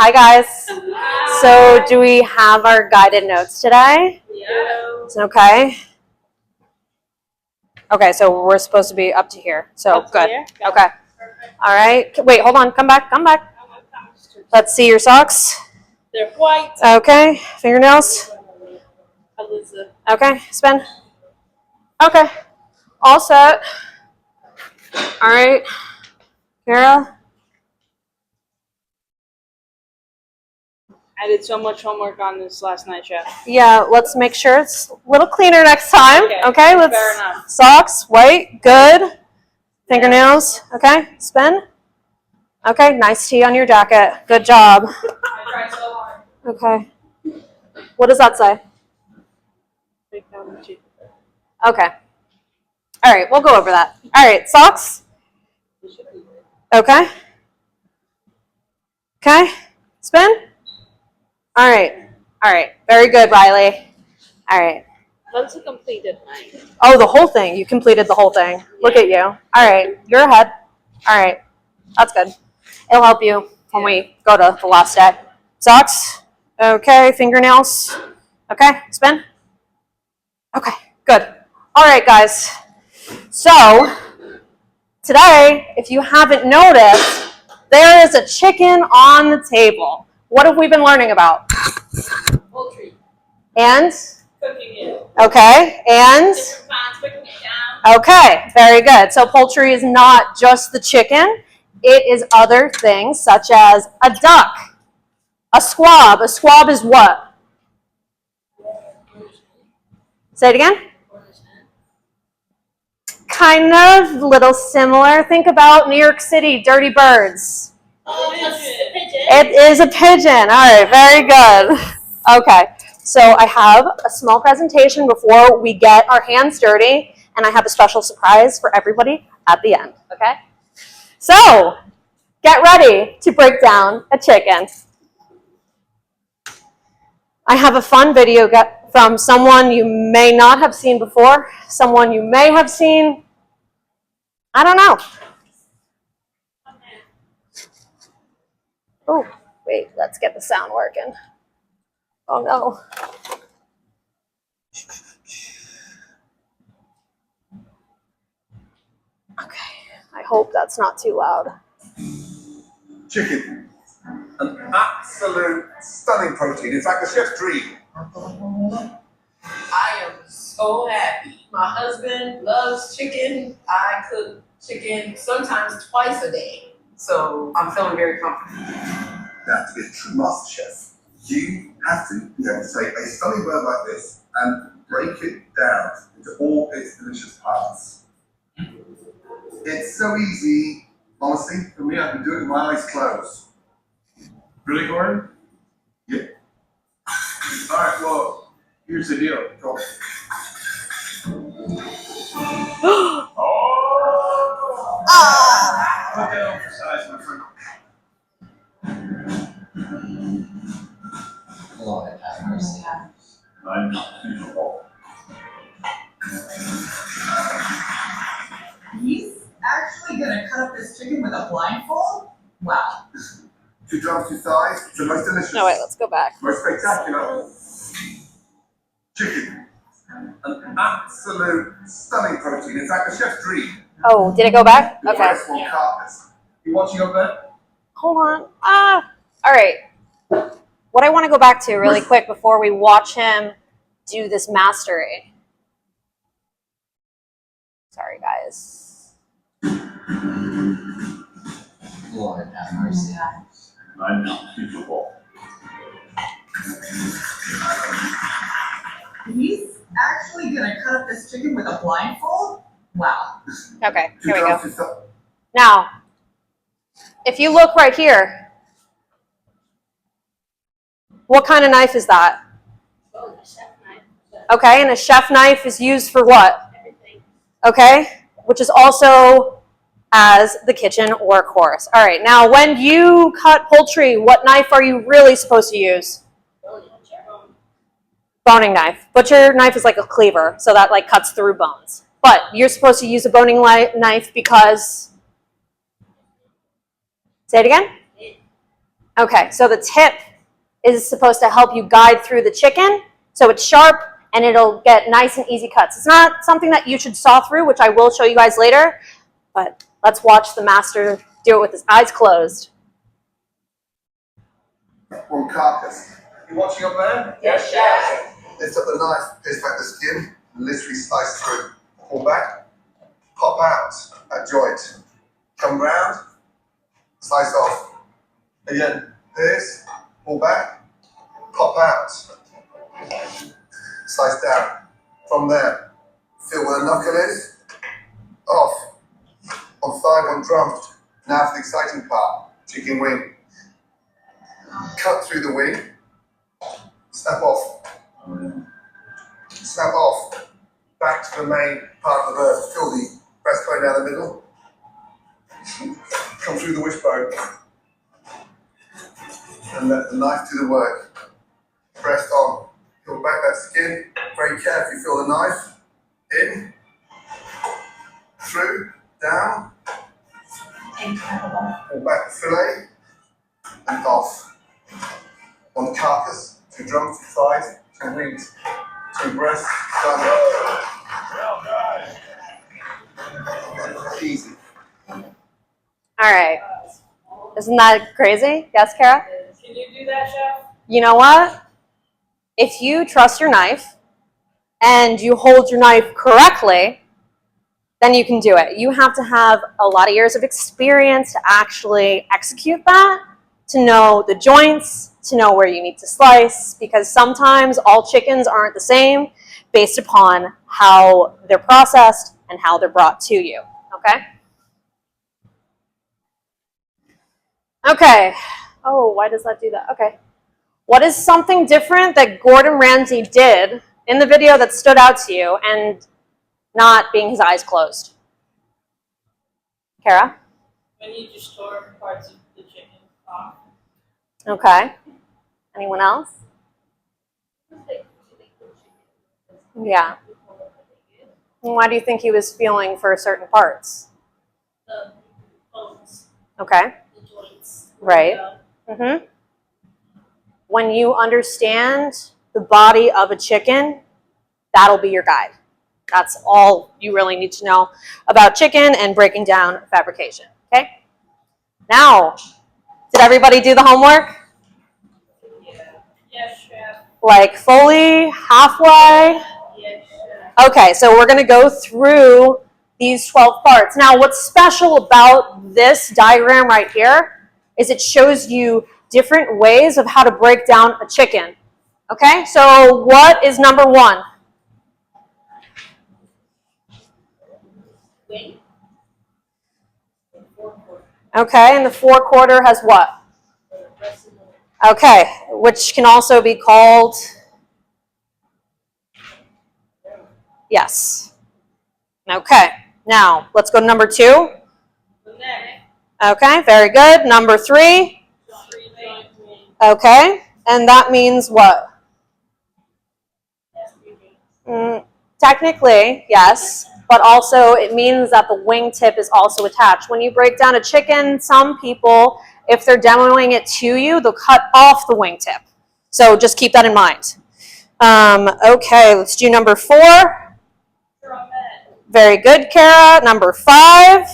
Hi guys. Hi. So do we have our guided notes today? Yeah. Okay. Okay, so we're supposed to be up to here. So Up to good. here? Okay. Perfect. All right. Wait, hold on. Come back. Come back. Let's see your socks. They're white. Okay. Fingernails. Elizabeth. Okay. Spin. Okay. All set. All right. Kara. I did so much homework on this last night, Chef. Yeah, let's make sure it's a little cleaner next time. Okay, let's. Fair enough. Socks, white, good. Fingernails, okay, spin. Okay, nice tee on your jacket. Good job. I tried so hard. Okay. What does that say? Okay. All right, we'll go over that. All right, socks. Okay. Okay, spin. All right. All right, very good, Riley. All right. That's a completed night. Oh, the whole thing. You completed the whole thing. Look at you. All right, you're ahead. All right, that's good. It'll help you when we go to the last day. Socks. Okay, fingernails. Okay, spin. Okay, good. All right, guys. So, today, if you haven't noticed, there is a chicken on the table. What have we been learning about? Poultry. And? Cooking it. Okay, and? Different pots, breaking it down. Okay, very good. So poultry is not just the chicken. It is other things such as a duck, a squab. A squab is what? Say it again. Kind of, little similar. Think about New York City, dirty birds. Oh, it's a pigeon. It is a pigeon. All right, very good. Okay, so I have a small presentation before we get our hands dirty, and I have a special surprise for everybody at the end, okay? So, get ready to break down a chicken. I have a fun video from someone you may not have seen before, someone you may have seen, I don't know. Oh, wait, let's get the sound working. Oh no. Okay, I hope that's not too loud. Chicken. An absolute stunning protein. It's like the chef's dream. I am so happy. My husband loves chicken. I cook chicken sometimes twice a day. So I'm feeling very confident. Now, to be a true master chef, you have to be able to take a stunning bird like this and break it down into all its delicious parts. It's so easy. Honestly, for me, I can do it with my eyes closed. Really, Gordon? Yeah. All right, well, here's the deal. Go on. Oh! Put that on for size, my friend. Lord have mercy. I'm not usual. He's actually gonna cut up this chicken with a blindfold? Wow. 2 drums, 2 thighs. It's the most delicious. No, wait, let's go back. Most spectacular. Chicken. An absolute stunning protein. It's like the chef's dream. Oh, did it go back? The Okay. first one carcass. You watching up there? Hold on. All right. What I want to go back to really quick before we watch him do this mastery. Sorry, guys. Lord have mercy. I'm not usual. He's actually gonna cut up this chicken with a blindfold? Wow. Okay, 2 here we drums, go. 2 thighs. Now, if you look right here, what kind of knife is that? Oh, the chef knife. Okay, and a chef knife is used for what? Everything. Okay, which is also as the kitchen or course. All right, now when you cut poultry, what knife are you really supposed to use? Boning knife. Butcher knife is like a cleaver, so that like cuts through bones. But you're supposed to use a boning knife because... Say it again? Okay, so the tip is supposed to help you guide through the chicken, so it's sharp and it'll get nice and easy cuts. It's not something that you should saw through, which I will show you guys later, but let's watch the master do it with his eyes closed. One carcass. You watching up there? Yes, chef. Lift up the knife, pierce back the skin, literally slice through. Pull back, pop out at joint. Come round, slice off. Again, pierce, pull back, pop out. Slice down. From there, feel where the knuckle is. Off. On thigh, one drum. Now for the exciting part, chicken wing. Cut through the wing. Snap off. Snap off. Back to the main part of the bird. Feel the breastbone down the middle. Come through the wishbone. And let the knife do the work. Breast on. Peel back that skin. Very carefully feel the knife. In. Through. Down. Pull back the fillet. And off. On the carcass. 2 drums, 2 thighs, 2 wings, 2 breasts. Done. Well done. Easy. All right. Isn't that crazy? Yes, Kara? Can you do that, chef? You know what? If you trust your knife and you hold your knife correctly, then you can do it. You have to have a lot of years of experience to actually execute that, to know the joints, to know where you need to slice, because sometimes all chickens aren't the same based upon how they're processed and how they're brought to you, okay? Okay. Oh, why does that do that? Okay. What is something different that Gordon Ramsay did in the video that stood out to you and not being his eyes closed? Kara? When you just tore parts of the chicken off. Okay. Anyone else? Yeah. Why do you think he was feeling for certain parts? The bones, Okay. the joints. Right. Mm-hmm. When you understand the body of a chicken, that'll be your guide. That's all you really need to know about chicken and breaking down fabrication. Okay? Now, did everybody do the homework? Yeah. Yes, chef. Like fully, halfway? Yes, chef. Okay, so we're going to go through these 12 parts. Now, what's special about this diagram right here is it shows you different ways of how to break down a chicken. Okay, so what is number 1? Wing. Okay, and the forequarter has what? Okay, which can also be called, yes. Okay, now let's go to number 2. The neck. Okay, very good. Number 3. 3-joint wing. Okay, and that means what? Technically, yes, but also it means that the wingtip is also attached. When you break down a chicken, some people, if they're demoing it to you, they'll cut off the wingtip. So just keep that in mind. Okay, let's do number 4. Very good, Kara. Number 5.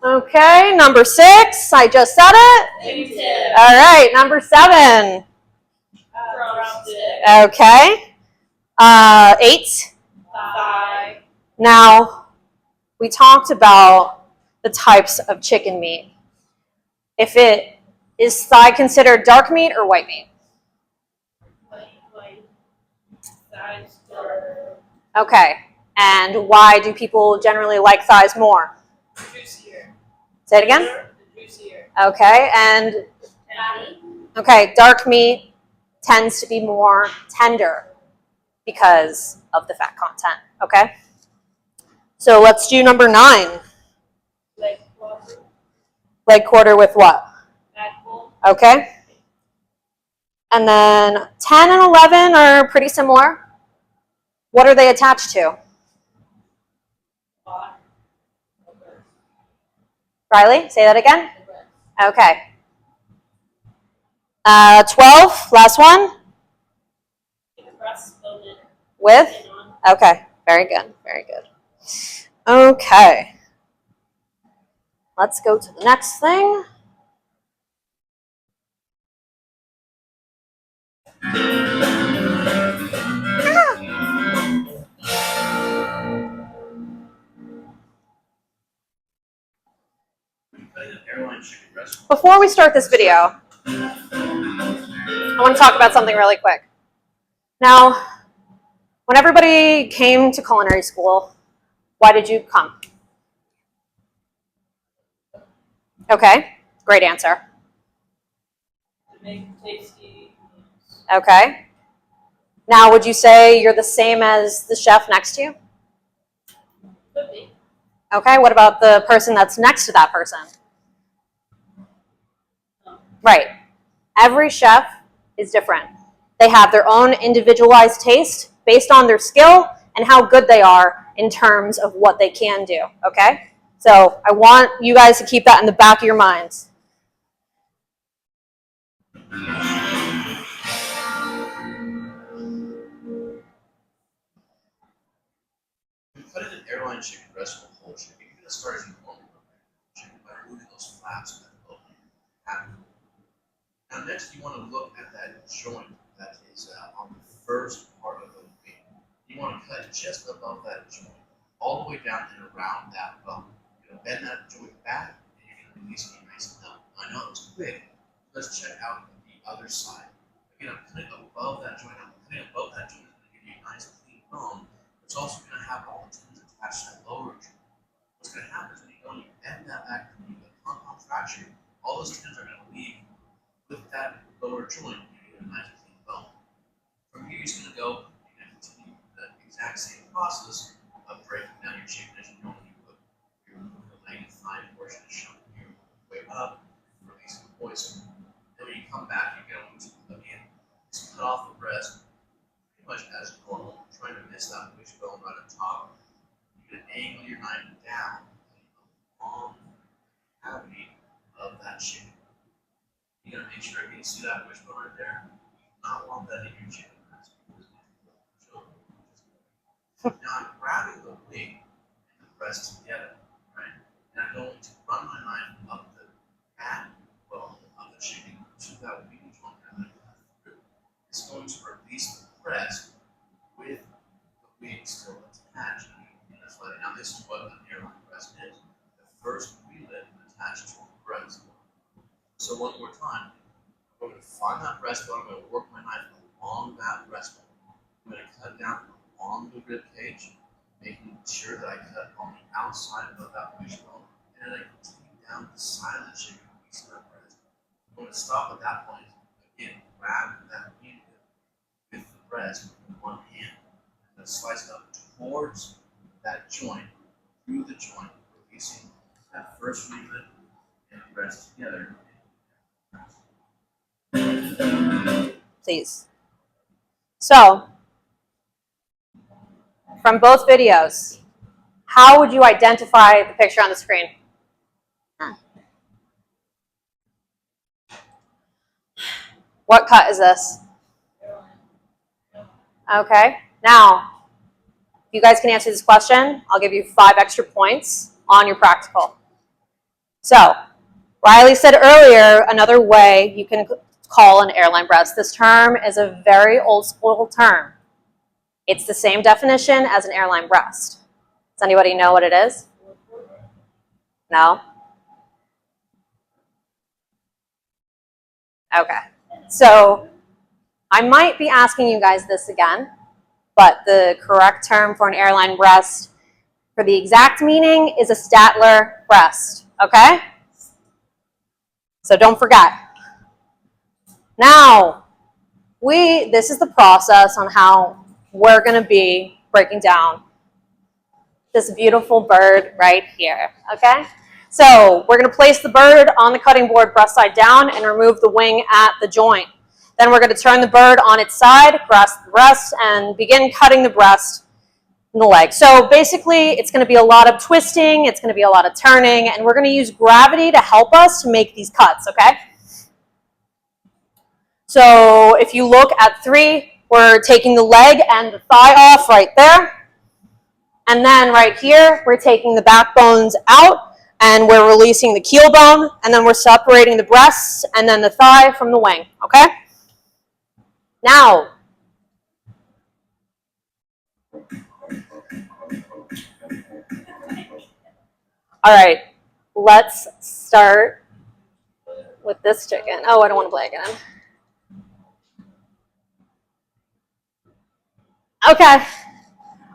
Okay, number 6. I just said it. Wingtip. All right, number 7. Drumstick. Okay. 8. Thigh. Now, we talked about the types of chicken meat. If it is thigh considered dark meat or white meat? White. Thighs. Dark. Okay. And why do people generally like thighs more? Juicier. Say it again. Juicier. Okay. And Fatty. okay, dark meat tends to be more tender because of the fat content. Okay. So let's do number 9. Leg quarter. Leg quarter with what? Backbone. Okay. And then 10 and 11 are pretty similar. What are they attached to? Bot. Riley, say that again. Okay. 12, last one. Breast building. With? On. Okay, very good, very good. Okay. Let's go to the next thing. Before we start this video, I want to talk about something really quick. Now, when everybody came to culinary school, why did you come? Okay, great answer. To make tasty meals. Okay. Now, would you say you're the same as the chef next to you? Could be. Okay, what about the person that's next to that person? Right. Every chef is different. They have their own individualized taste based on their skill and how good they are in terms of what they can do, okay? So I want you guys to keep that in the back of your minds. We put it in airline chicken breast or whole chicken. You're gonna start as you normally would chicken by removing those flaps that open. Now next you want to look at that joint that is on the first part of the wing. You want to cut just above that joint, all the way down and around that bone. You're gonna bend that joint back and you're gonna release a nice nut. I know it's quick. Let's check out the other side. Again, I'm cutting above that joint. I'm cutting above that joint. It's gonna give you a nice clean bone. It's also going to have all the tendons attached to that lower joint. What's going to happen is when you go and you bend that back and you get a compound fracture, all those tendons are going to leave with that lower joint and you get a nice clean bone. From here, you're just going to go and continue the exact same process of breaking down your chicken as you normally would. You're removing the leg and thigh portion and shoving your way up, releasing the poison. Then when you come back, you're going to again just cut off the breast pretty much as normal, trying to miss that wishbone right on top. You're going to angle your knife down along the cavity of that chicken. You're going to make sure you can see that wishbone right there. You do not want that in your chicken breast. Now I'm grabbing the wing and the breast together, right? And I'm going to run my knife up the backbone of the chicken to that wing joint that I cut through. It's going to release the breast with the wing still attached. And that's why now this is what an airline breast is. The first winglet attached to the breast. So one more time, I'm going to find that breastbone. I'm going to work my knife along that breastbone. I'm going to cut down along the rib cage, making sure that I cut on the outside of that wishbone, and then I continue down the side of the chicken piece of that breast. I'm going to stop at that point. Again, grab that wing with the breast with one hand, and then slice it up towards that joint, through the joint, releasing that first winglet and the breast together. Please. So, from both videos, how would you identify the picture on the screen? What cut is this? Okay, now, if you guys can answer this question, I'll give you 5 extra points on your practical. So, Riley said earlier, another way you can call an airline breast. This term is a very old school term. It's the same definition as an airline breast. Does anybody know what it is? No? Okay. So I might be asking you guys this again, but the correct term for an airline breast for the exact meaning is a Statler breast, okay? So don't forget. Now, this is the process on how we're going to be breaking down this beautiful bird right here, okay? So we're going to place the bird on the cutting board breast side down and remove the wing at the joint. Then we're going to turn the bird on its side, grasp the breast, and begin cutting the breast and the leg. So basically, it's going to be a lot of twisting, it's going to be a lot of turning, and we're going to use gravity to help us to make these cuts, okay? So if you look at 3, we're taking the leg and the thigh off right there. And then right here, we're taking the backbones out and we're releasing the keel bone, and then we're separating the breasts and then the thigh from the wing, okay? Now, all right, let's start with this chicken. Oh, I don't want to play again. Okay.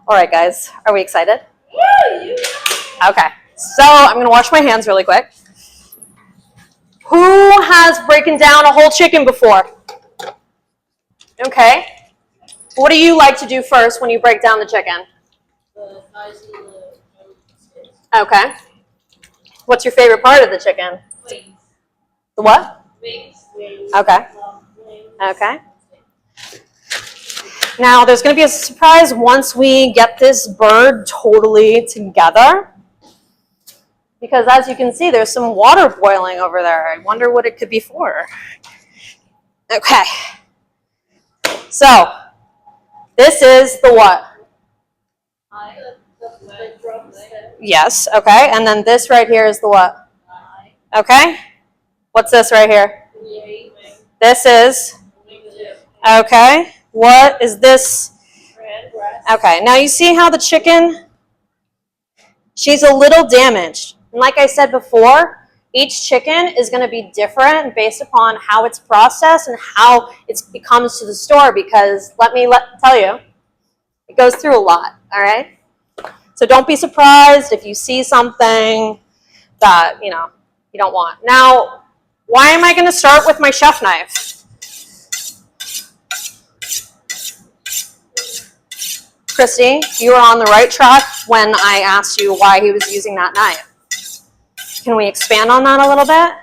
All right, guys, are we excited? Okay, so I'm gonna wash my hands really quick. Who has broken down a whole chicken before? Okay. What do you like to do first when you break down the chicken? The thighs and the skin. Okay. What's your favorite part of the chicken? Wings. The what? Wings. Okay. Wings. Okay. Now, there's going to be a surprise once we get this bird totally together. Because as you can see, there's some water boiling over there. I wonder what it could be for. Okay. So, this is the what? The drumstick. Yes, okay. And then this right here is the what? Okay. What's this right here? Wing. This is, Wingtip. okay. What is this? Breast. Okay, now you see how the chicken, she's a little damaged. And like I said before, each chicken is going to be different based upon how it's processed and how it comes to the store, because let me tell you, it goes through a lot, all right? So don't be surprised if you see something that, you don't want. Now, why am I going to start with my chef knife? Christy, you were on the right track when I asked you why he was using that knife. Can we expand on that a little bit?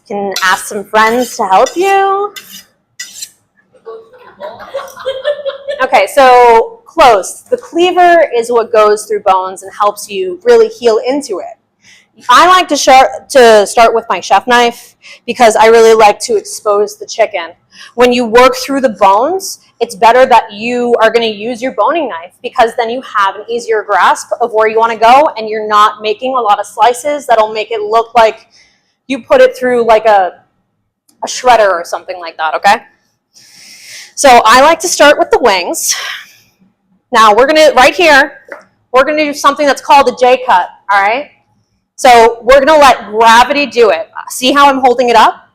Can ask some friends to help you? Okay, so close. The cleaver is what goes through bones and helps you really heal into it. I like to start with my chef knife because I really like to expose the chicken. When you work through the bones, it's better that you are going to use your boning knife, because then you have an easier grasp of where you want to go and you're not making a lot of slices that'll make it look like you put it through like a shredder or something like that, okay? So I like to start with the wings. Now we're going to, right here, we're going to do something that's called a J-cut, all right? So we're going to let gravity do it. See how I'm holding it up?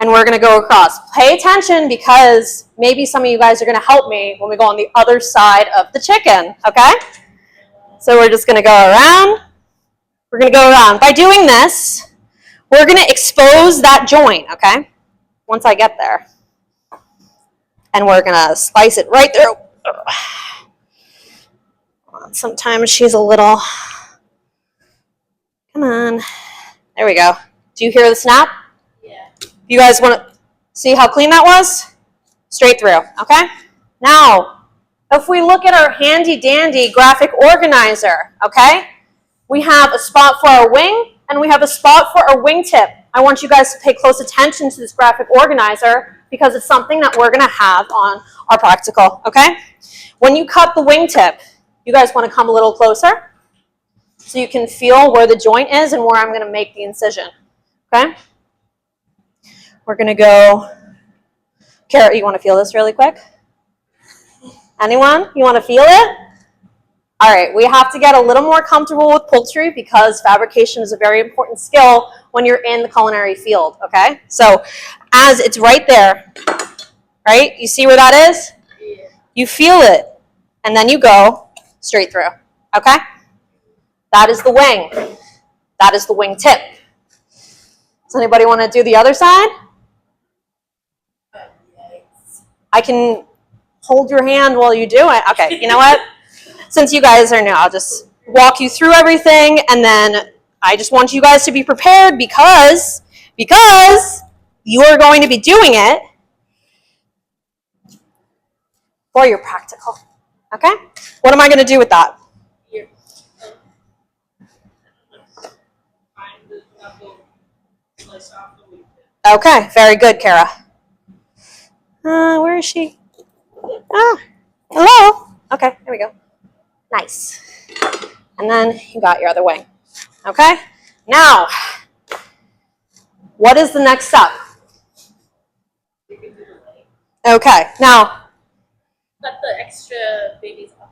And we're going to go across. Pay attention, because maybe some of you guys are going to help me when we go on the other side of the chicken, okay? So we're just going to go around. We're going to go around. By doing this, we're going to expose that joint, okay? Once I get there. And we're going to slice it right through. Sometimes she's a little... Come on. There we go. Do you hear the snap? Yeah. You guys want to see how clean that was? Straight through, okay? Now, if we look at our handy dandy graphic organizer, okay? We have a spot for our wing and we have a spot for our wingtip. I want you guys to pay close attention to this graphic organizer because it's something that we're gonna have on our practical, okay? When you cut the wingtip, you guys wanna come a little closer so you can feel where the joint is and where I'm gonna make the incision, okay? We're gonna go, Kara, you wanna feel this really quick? Anyone? You wanna feel it? All right, we have to get a little more comfortable with poultry because fabrication is a very important skill when you're in the culinary field, okay? So as it's right there, right? You see where that is? Yeah. You feel it, and then you go straight through, okay? That is the wing. That is the wing tip. Does anybody want to do the other side? I can hold your hand while you do it. Okay, you know what? Since you guys are new, I'll just walk you through everything, and then I just want you guys to be prepared because you are going to be doing it for your practical, okay? What am I going to do with that? Here. Find the knuckle, slice off the wingtip. Okay, very good, Kara. Where is she? Ah, hello. Okay, there we go. Nice. And then you got your other wing. Okay? Now, what is the next step? Okay, now. Cut the extra babies off.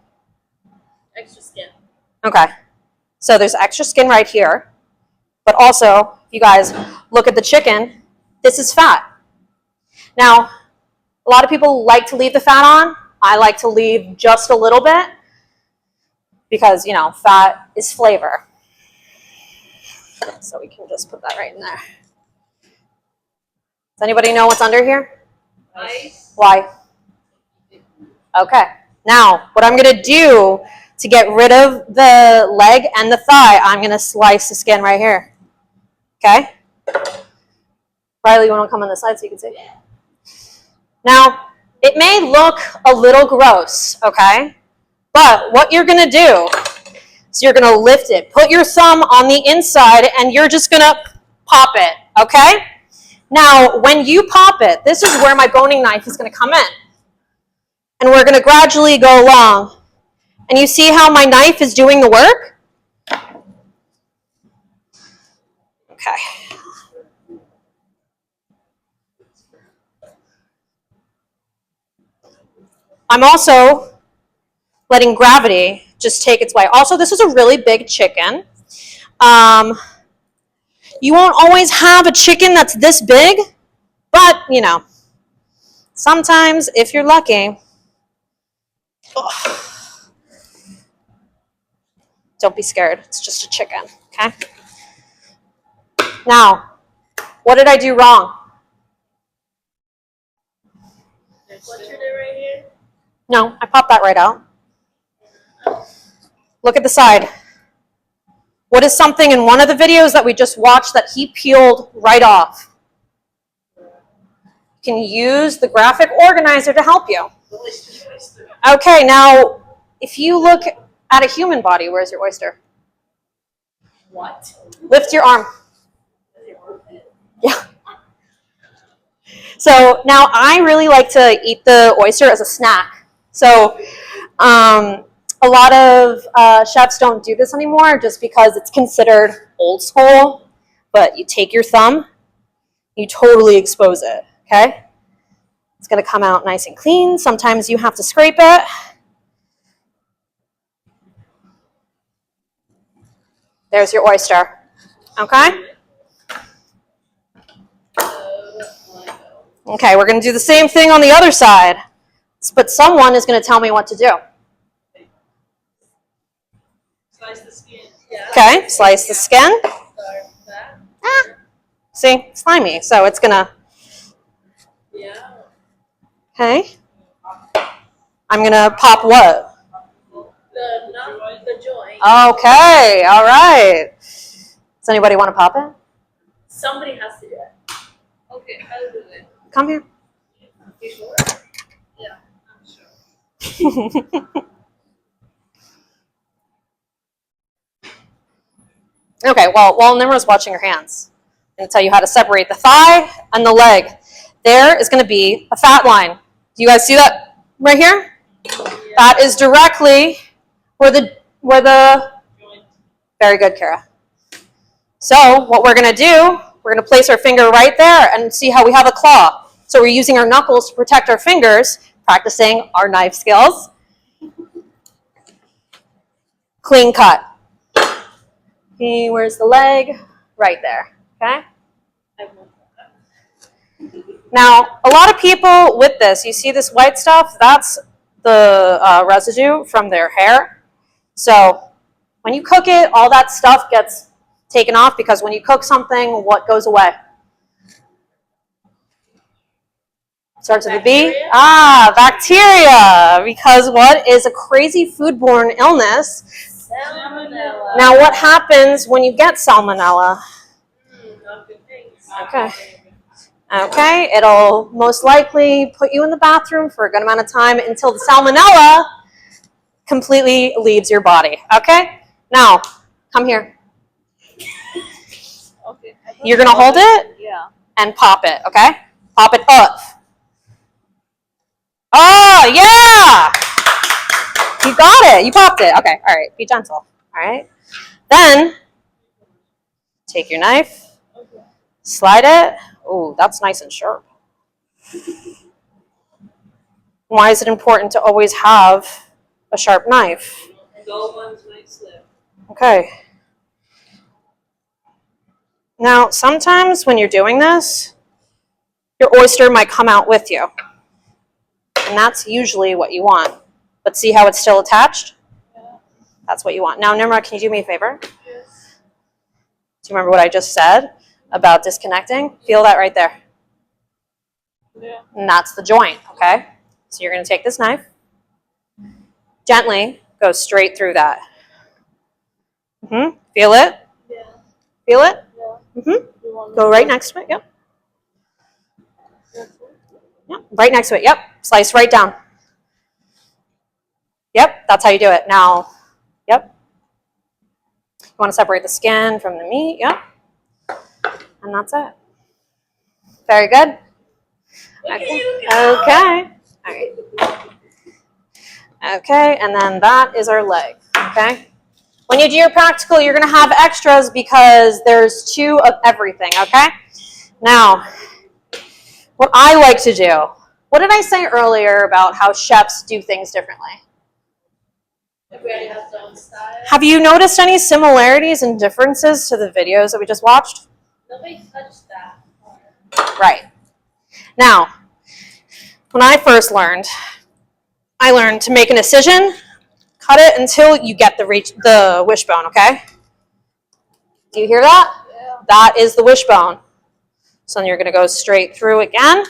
Extra skin. Okay. So there's extra skin right here. But also, if you guys look at the chicken, this is fat. Now, a lot of people like to leave the fat on. I like to leave just a little bit because, you know, fat is flavor. So we can just put that right in there. Does anybody know what's under here? Ice. Why? Okay. Now, what I'm going to do to get rid of the leg and the thigh, I'm going to slice the skin right here. Okay? Riley, you want to come on the side so you can see? Now, it may look a little gross, okay? But what you're going to do is you're going to lift it. Put your thumb on the inside, and you're just going to pop it, okay? Now, when you pop it, this is where my boning knife is going to come in. And we're going to gradually go along. And you see how my knife is doing the work? Okay. I'm also letting gravity just take its way. Also, this is a really big chicken. You won't always have a chicken that's this big, but, you know, sometimes, if you're lucky, don't be scared. It's just a chicken, okay? Now, what did I do wrong? What you do right here? No, I popped that right out. Look at the side. What is something in one of the videos that we just watched that he peeled right off? You can use the graphic organizer to help you. Okay, now, if you look at a human body, where's your oyster? What? Lift your arm. Yeah. So now I really like to eat the oyster as a snack. So a lot of chefs don't do this anymore just because it's considered old school. But you take your thumb, you totally expose it, okay? It's going to come out nice and clean. Sometimes you have to scrape it. There's your oyster, okay? Okay, we're going to do the same thing on the other side, but someone is going to tell me what to do. Slice the skin. Yeah. Okay, slice the skin. Start that. Ah, see, slimy, so it's going to, Yeah. okay. I'm going to pop what? The joint. Okay, all right. Does anybody want to pop it? Somebody has to do it. Okay, I'll do it. Come here. You sure? Yeah, I'm sure. Okay, well, while Nimra's watching her hands, I'm going to tell you how to separate the thigh and the leg. There is going to be a fat line. Do you guys see that right here? Yeah. That is directly where the Joint. very good, Kara. So what we're going to do, we're going to place our finger right there and see how we have a claw. So we're using our knuckles to protect our fingers, practicing our knife skills. Clean cut. Okay, where's the leg? Right there, okay? I want that. Now, a lot of people with this, you see this white stuff? That's the residue from their hair. So when you cook it, all that stuff gets taken off because when you cook something, what goes away? Starts with a B? Bacteria? Ah, bacteria. Because what is a crazy foodborne illness? Salmonella. Now, what happens when you get salmonella? Not good things. Okay. Okay, it'll most likely put you in the bathroom for a good amount of time until the salmonella completely leaves your body. Okay? Now, come here. Okay. You're going to hold it Yeah. and pop it, okay? Pop it up. Oh, yeah! You got it. You popped it. Okay, all right. Be gentle. All right. Then, take your knife, slide it. Oh, that's nice and sharp. Why is it important to always have a sharp knife? Dull ones might slip. Okay. Now, sometimes when you're doing this, your oyster might come out with you. And that's usually what you want. But see how it's still attached? Yeah. That's what you want. Now, Nimrod, can you do me a favor? Yes. Do you remember what I just said about disconnecting? Feel that right there. Yeah. And that's the joint, okay? So you're going to take this knife, gently go straight through that. Feel it? Yeah. Feel it? Yeah. Go right next to it, yep. Yep, right next to it, yep. Slice right down. Yep, that's how you do it. Now, yep. You want to separate the skin from the meat, yep. And that's it. Very good. Okay. Okay. All right. Okay, and then that is our leg, okay? When you do your practical, you're going to have extras because there's 2 of everything, okay? Now, what I like to do, what did I say earlier about how chefs do things differently? Everybody has their own style. Have you noticed any similarities and differences to the videos that we just watched? Nobody touched that. Right. Now, when I first learned, I learned to make an incision, cut it until you get the wishbone, okay? Do you hear that? Yeah. That is the wishbone. So then you're going to go straight through again.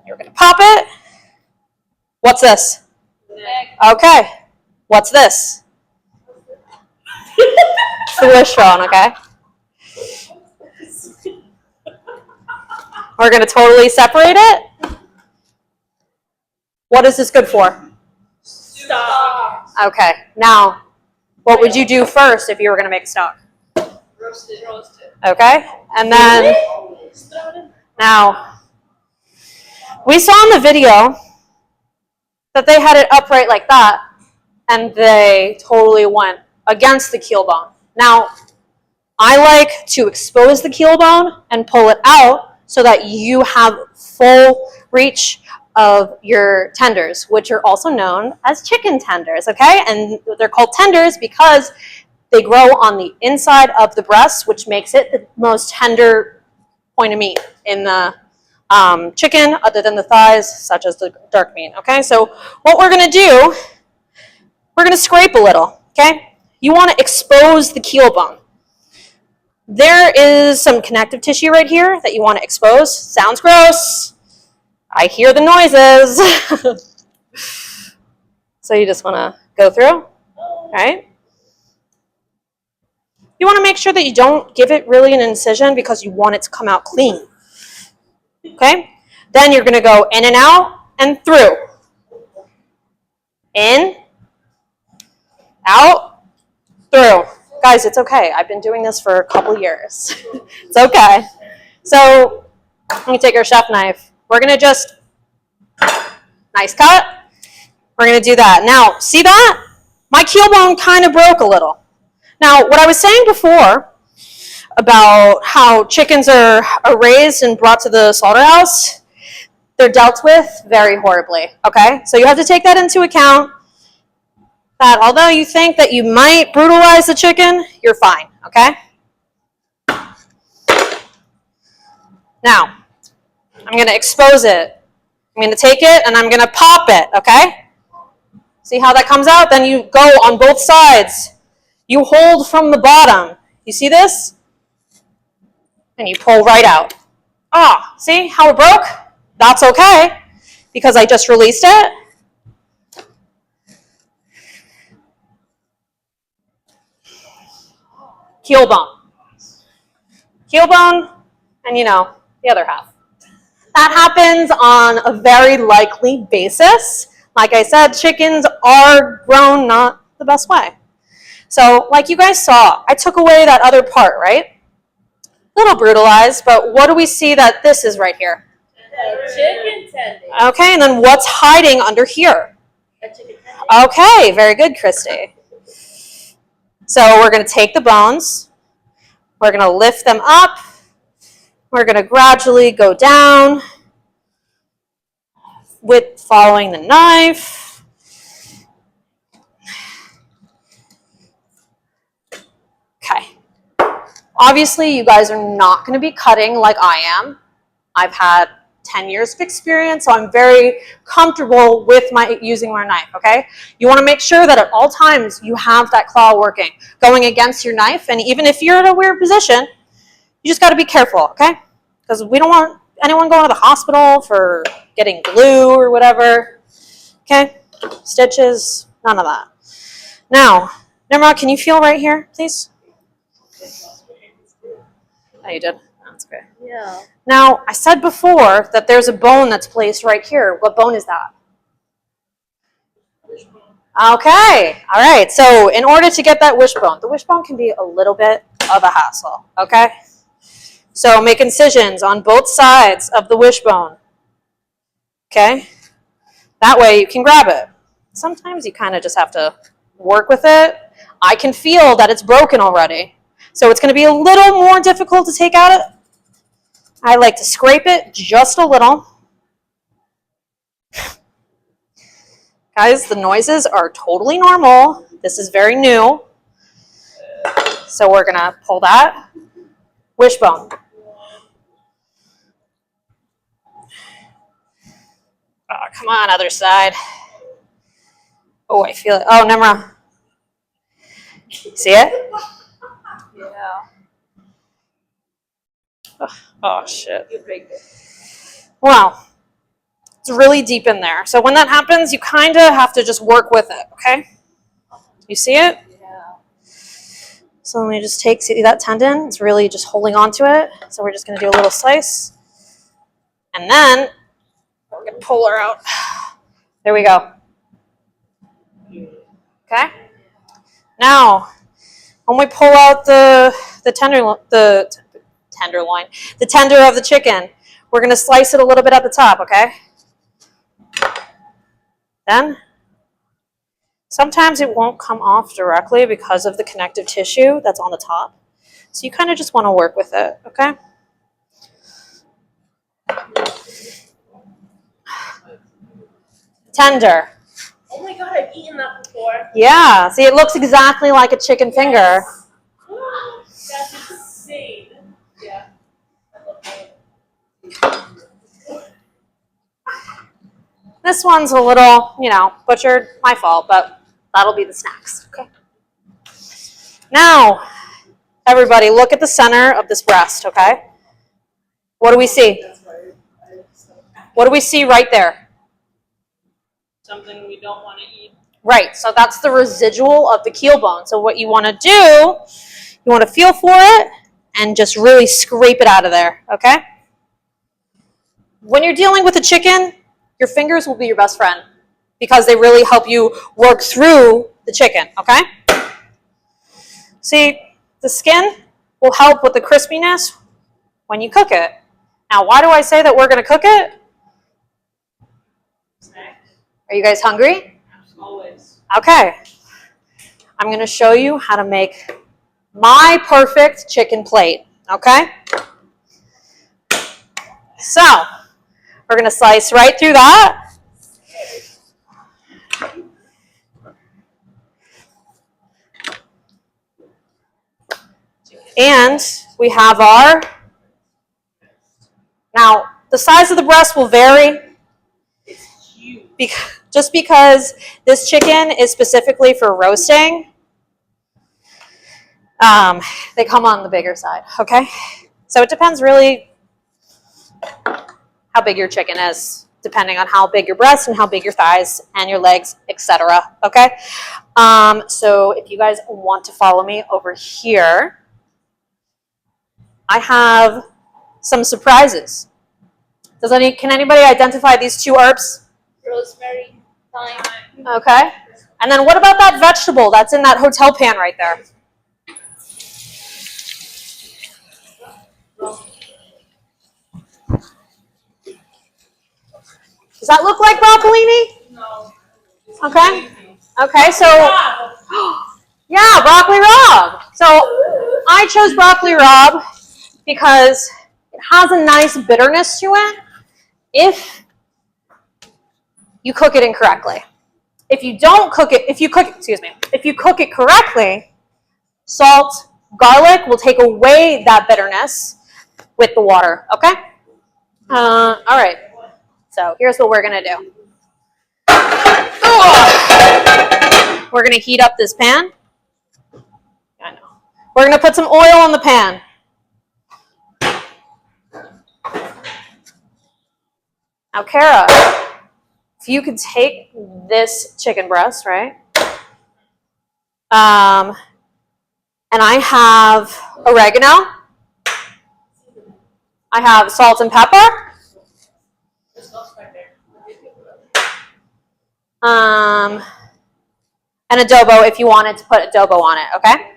You're going to pop it. What's this? Neck. Okay. What's this? It's the wishbone, okay? We're going to totally separate it. What is this good for? Stop. Okay. Now, what would you do first if you were going to make a stock? Roast it. Roast it. Okay. And then, Just throw it in. now, we saw in the video that they had it upright like that, and they totally went against the keel bone. Now, I like to expose the keel bone and pull it out so that you have full reach of your tenders, which are also known as chicken tenders, okay? And they're called tenders because they grow on the inside of the breast, which makes it the most tender point of meat in the chicken, other than the thighs, such as the dark meat, okay? So what we're gonna do, we're gonna scrape a little, okay? You wanna expose the keel bone. There is some connective tissue right here that you wanna expose. Sounds gross. I hear the noises. So you just wanna go through, right? You wanna make sure that you don't give it really an incision because you want it to come out clean, okay? Then you're gonna go in and out and through. In, out, through. Guys, it's okay. I've been doing this for a couple years. It's okay. So, let me take our chef knife. We're gonna just, nice cut. We're gonna do that. Now, see that? My keel bone kind of broke a little. Now, what I was saying before about how chickens are raised and brought to the slaughterhouse, they're dealt with very horribly, okay? So you have to take that into account, that although you think that you might brutalize the chicken, you're fine, okay? Now, I'm gonna expose it. I'm gonna take it and I'm gonna pop it, okay? See how that comes out? Then you go on both sides. You hold from the bottom. You see this? And you pull right out. Ah, see how it broke? That's okay, because I just released it. Keel bone. Keel bone, and the other half. That happens on a very likely basis. Like I said, chickens are grown not the best way. So, like you guys saw, I took away that other part, right? A little brutalized, but what do we see that this is right here? chicken tender. Okay, and then what's hiding under here? A chicken tender. Okay, very good, Christy. So we're going to take the bones. We're going to lift them up. We're going to gradually go down with following the knife. Okay. Obviously, you guys are not going to be cutting like I am. I've had 10 years of experience, so I'm very comfortable with using my knife, okay? You want to make sure that at all times you have that claw working, going against your knife, and even if you're in a weird position, you just got to be careful, okay? Because we don't want anyone going to the hospital for getting glue or whatever, okay? Stitches, none of that. Now, Nimrod, can you feel right here, please? Oh, you did? That's okay. Yeah. Now, I said before that there's a bone that's placed right here. What bone is that? Okay, all right. So in order to get that wishbone, the wishbone can be a little bit of a hassle, okay? So make incisions on both sides of the wishbone, okay? That way you can grab it. Sometimes you kind of just have to work with it. I can feel that it's broken already. So it's going to be a little more difficult to take out it. I like to scrape it just a little. Guys, the noises are totally normal. This is very new. So we're going to pull that wishbone. Oh, come on, other side. Oh, I feel it. Oh, Nimra. See it? Yeah. Oh, shit. Wow. It's really deep in there. So when that happens, you kind of have to just work with it, okay? You see it? Yeah. So let me just see that tendon? It's really just holding on to it. So we're just going to do a little slice. And then we're going to pull her out. There we go. Okay? Now, when we pull out the tender of the chicken, we're going to slice it a little bit at the top, okay? Then, sometimes it won't come off directly because of the connective tissue that's on the top. So you kind of just want to work with it, okay? Tender. Oh my god, I've eaten that before. Yeah, see, it looks exactly like a chicken finger. That's insane. Yeah. I love that. This one's a little, butchered. My fault, but that'll be the snacks. Okay. Now, everybody, look at the center of this breast, okay? What do we see? What do we see right there? Something we don't want to eat. Right, so that's the residual of the keel bone. So what you want to do, you want to feel for it and just really scrape it out of there, okay? When you're dealing with a chicken, your fingers will be your best friend because they really help you work through the chicken, okay? See, the skin will help with the crispiness when you cook it. Now, why do I say that we're going to cook it? Are you guys hungry? Always. Okay. I'm going to show you how to make my perfect chicken plate, okay? So, we're going to slice right through that. And we have now, the size of the breast will vary just because this chicken is specifically for roasting. They come on the bigger side, okay? So it depends really how big your chicken is, depending on how big your breast and how big your thighs and your legs, etc. Okay? So if you guys want to follow me over here, I have some surprises. Can anybody identify these two herbs? Rosemary, thyme. Okay. And then what about that vegetable that's in that hotel pan right there? Does that look like broccolini? No. Okay. Okay, so yeah, broccoli rabe. So I chose broccoli rabe because it has a nice bitterness to it if you cook it incorrectly. If you don't cook it, if you cook it correctly, salt, garlic will take away that bitterness with the water, okay? All right, so here's what we're gonna do. We're gonna heat up this pan. I know. We're gonna put some oil in the pan. Now, Kara, if you could take this chicken breast, right? And I have oregano. I have salt and pepper. And adobo if you wanted to put adobo on it, okay?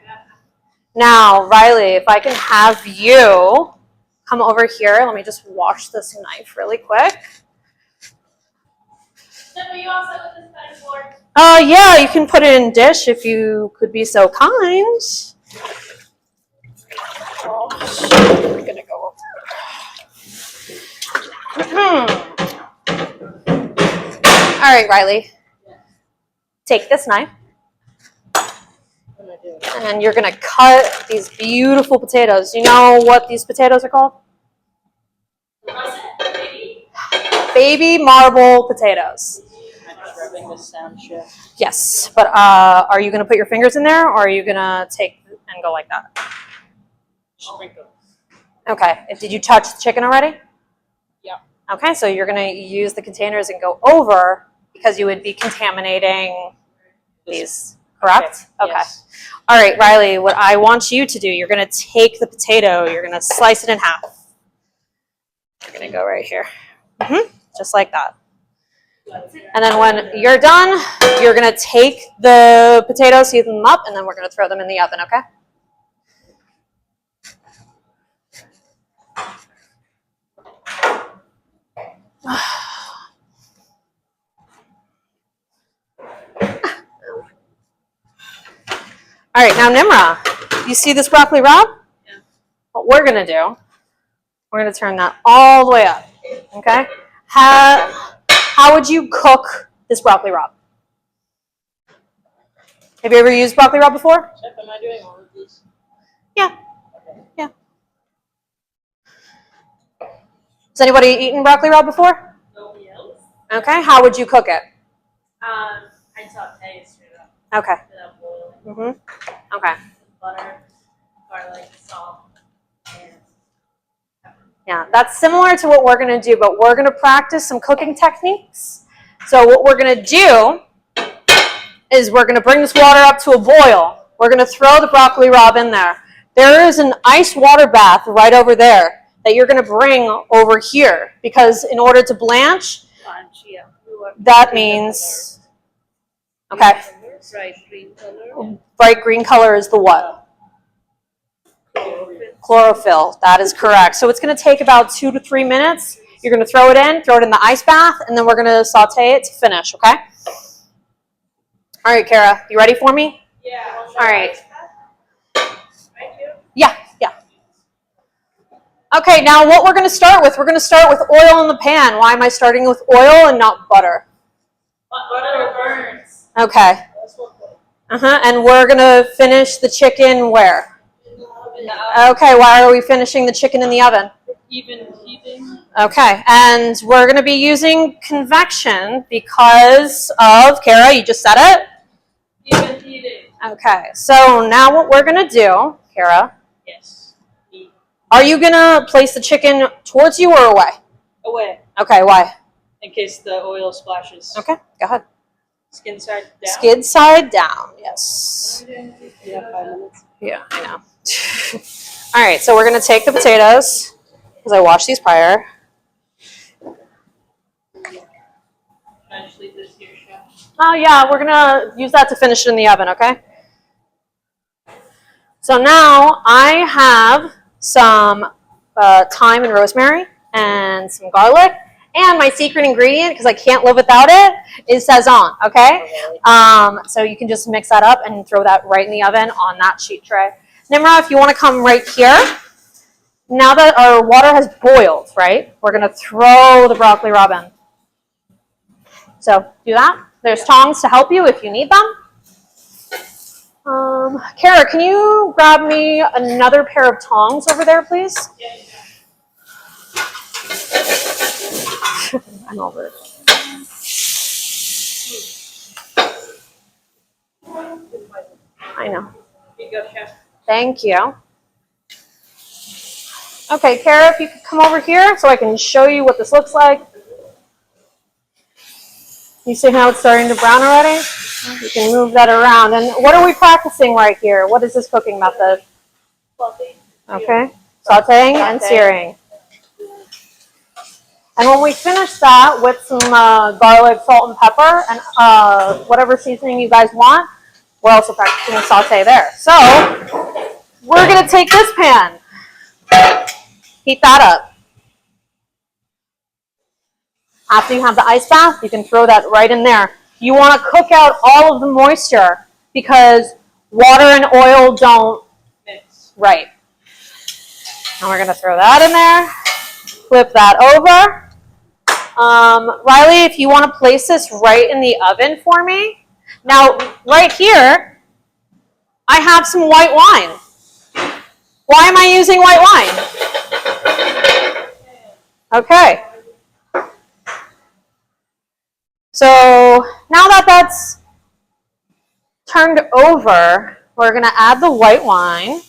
Now, Riley, if I can have you come over here. Let me just wash this knife really quick. You also with this kind of board. Yeah, you can put it in dish if you could be so kind. Oh, I'm gonna go over. All right, Riley. Take this knife. And you're gonna cut these beautiful potatoes. You know what these potatoes are called? Baby marble potatoes. I'm just rubbing this sound shit. Yes, but are you gonna put your fingers in there, or are you gonna take and go like that? Sprinkle. Okay. Did you touch the chicken already? Yeah. Okay, so you're gonna use the containers and go over because you would be contaminating these. Correct? Okay. Yes. All right, Riley, what I want you to do, you're going to take the potato, you're going to slice it in half. You're going to go right here. Just like that. And then when you're done, you're going to take the potatoes, heat them up, and then we're going to throw them in the oven, okay? All right, now Nimra, you see this broccoli rabe? Yeah. What we're gonna do, we're gonna turn that all the way up, okay? How would you cook this broccoli rabe? Have you ever used broccoli rabe before? Chef, am I doing all of these? Yeah. Yeah. Has anybody eaten broccoli rabe before? Nobody else. Okay, how would you cook it? I saute it straight up Okay. without boiling. Okay. Butter, garlic, salt, and pepper. Yeah, that's similar to what we're going to do, but we're going to practice some cooking techniques. So what we're going to do is we're going to bring this water up to a boil. We're going to throw the broccoli rabe in there. There is an ice water bath right over there that you're going to bring over here because in order to blanch, Yeah. that means, okay, Bright green color. bright green color is the what? Chlorophyll. That is correct. So it's going to take about 2 to 3 minutes. You're going to throw it in the ice bath, and then we're going to saute it to finish, okay? All right, Kara, you ready for me? Yeah. All right. Right here. Yeah. Okay, now what we're going to start with oil in the pan. Why am I starting with oil and not butter? Butter burns. Okay. And we're going to finish the chicken where? Okay, why are we finishing the chicken in the oven? Even heating. Okay, and we're going to be using convection because of, Kara, you just said it? Even heating. Okay, so now what we're going to do, Kara, Yes. are you going to place the chicken towards you or away? Away. Okay, why? In case the oil splashes. Okay, go ahead. Skin side down. Skid side down, yes. Yeah, 5 minutes. Yeah, I know. All right, so we're going to take the potatoes, because I washed these prior. I just leave this here, chef. Oh, yeah, we're going to use that to finish it in the oven, okay? So now I have some thyme and rosemary and some garlic, And my secret ingredient, because I can't live without it, is Sazon, okay? So you can just mix that up and throw that right in the oven on that sheet tray. Nimra, if you want to come right here, now that our water has boiled, right, we're going to throw the broccoli rabe in. So do that. There's tongs to help you if you need them. Kara, can you grab me another pair of tongs over there, please? I'm over it. I know. Here you go, chef. Thank you. Okay, Kara, if you could come over here so I can show you what this looks like. You see how it's starting to brown already? You can move that around. And what are we practicing right here? What is this cooking method? Okay, sauteing and searing. And when we finish that with some garlic, salt, and pepper, and whatever seasoning you guys want, we're also practicing saute there. So we're going to take this pan, heat that up. After you have the ice bath, you can throw that right in there. You want to cook out all of the moisture because water and oil don't Mix. right. And we're going to throw that in there. Flip that over. Riley, if you want to place this right in the oven for me. Now, right here, I have some white wine. Why am I using white wine? Okay. So now that that's turned over, we're going to add the white wine.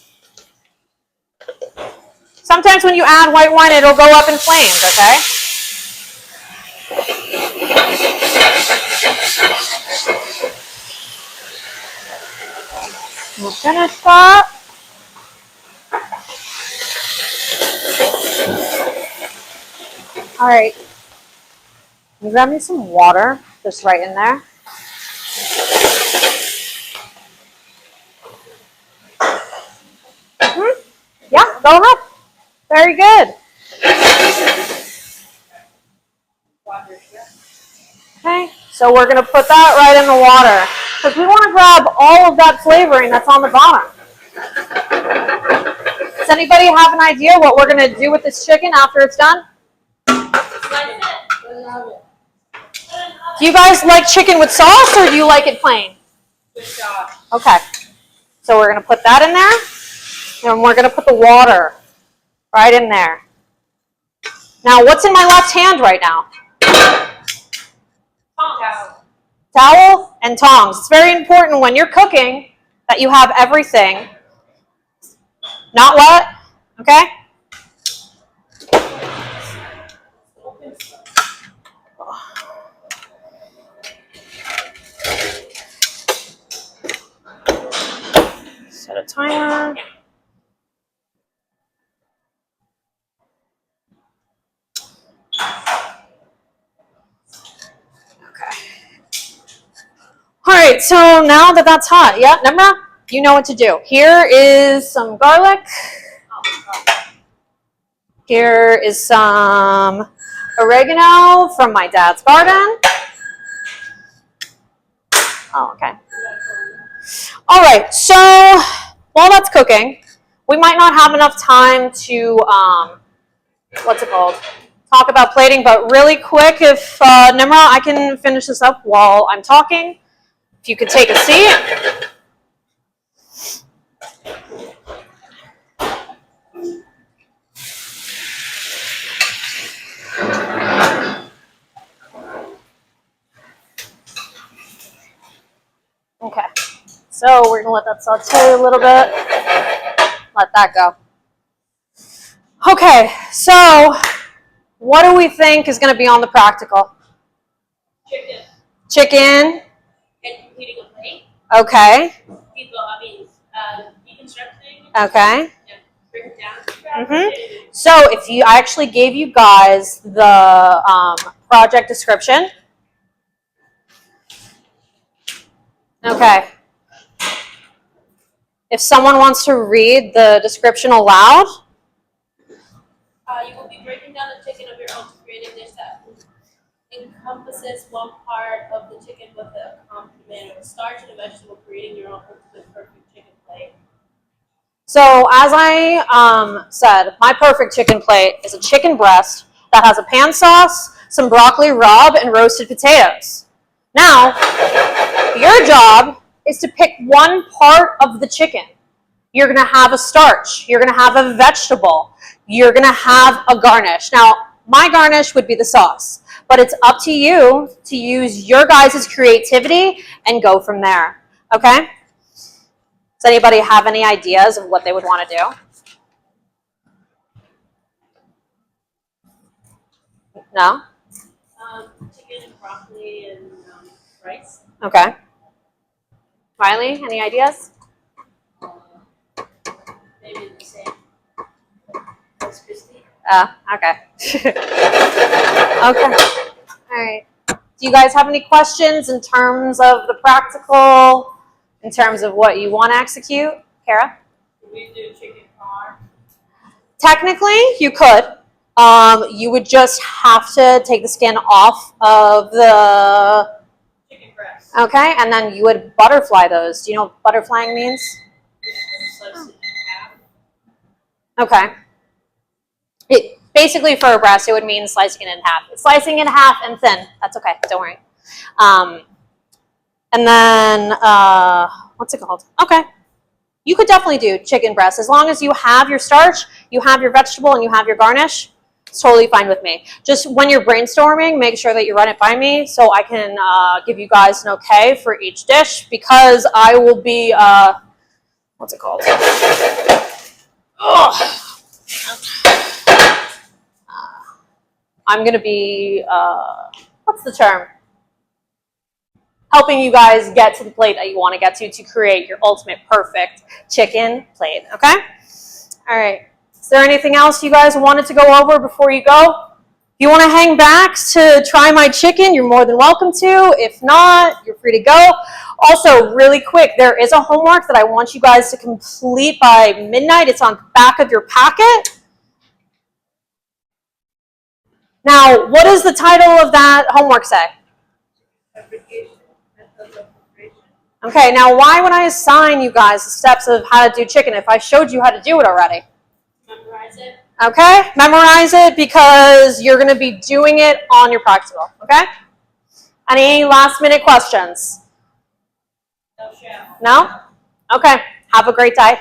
Sometimes when you add white wine, it'll go up in flames, okay? We'll finish that. All right. Can you grab me some water just right in there? Yeah, go ahead. Very good. Okay, so we're going to put that right in the water because we want to grab all of that flavoring that's on the bottom. Does anybody have an idea what we're going to do with this chicken after it's done? Do you guys like chicken with sauce or do you like it plain? Good job. Okay, so we're going to put that in there and we're going to put the water right in there. Now, what's in my left hand right now? Towel and tongs. It's very important when you're cooking that you have everything not wet, okay? Set a timer. All right, so now that that's hot, yeah, Nimra, you know what to do. Here is some garlic. Here is some oregano from my dad's garden. Oh, okay. All right, so while that's cooking, we might not have enough time to, what's it called? Talk about plating, but really quick, if Nimra, I can finish this up while I'm talking. If you could take a seat. Okay, so we're gonna let that saute a little bit. Let that go. Okay, so what do we think is gonna be on the practical? Chicken. Chicken. And completing a plate. Okay. Deconstructing. Okay. And bring it down. Mhm. So if you, I actually gave you guys the project description. Okay. If someone wants to read the description aloud. You will be breaking down the chicken of your own to create a dish that encompasses one part of the chicken with the accompaniment of starch and a vegetable, creating your own ultimate perfect chicken plate. So as I said, my perfect chicken plate is a chicken breast that has a pan sauce, some broccoli rabe, and roasted potatoes. Now, your job is to pick one part of the chicken. You're going to have a starch. You're going to have a vegetable. You're going to have a garnish. Now, my garnish would be the sauce, but it's up to you to use your guys' creativity and go from there. Okay? Does anybody have any ideas of what they would want to do? No? Chicken and broccoli and rice. Okay. Riley, any ideas? Maybe the same. That's crispy. Okay. Okay. All right. Do you guys have any questions in terms of the practical, in terms of what you want to execute? Kara? Do we do chicken parm? Technically, you could. You would just have to take the skin off of the, Chicken breast. okay, and then you would butterfly those. Do you know what butterflying means? Slice it in half. Okay. It basically for a breast, it would mean slicing it in half. It's slicing it in half and thin. That's okay. Don't worry. And then what's it called? Okay. You could definitely do chicken breast as long as you have your starch, you have your vegetable, and you have your garnish. It's totally fine with me. Just when you're brainstorming, make sure that you run it by me so I can give you guys an okay for each dish because I will be what's it called? I'm gonna be what's the term? Helping you guys get to the plate that you want to get to create your ultimate perfect chicken plate. Okay? All right. Is there anything else you guys wanted to go over before you go? If you want to hang back to try my chicken, you're more than welcome to. If not, you're free to go. Also, really quick, there is a homework that I want you guys to complete by midnight. It's on the back of your packet. Now, what does the title of that homework say? Fabrication. Methods of preparation. Okay, now why would I assign you guys the steps of how to do chicken if I showed you how to do it already? Memorize it. Okay, memorize it because you're going to be doing it on your practical, okay? Any last minute questions? No chef. No? Okay, have a great day.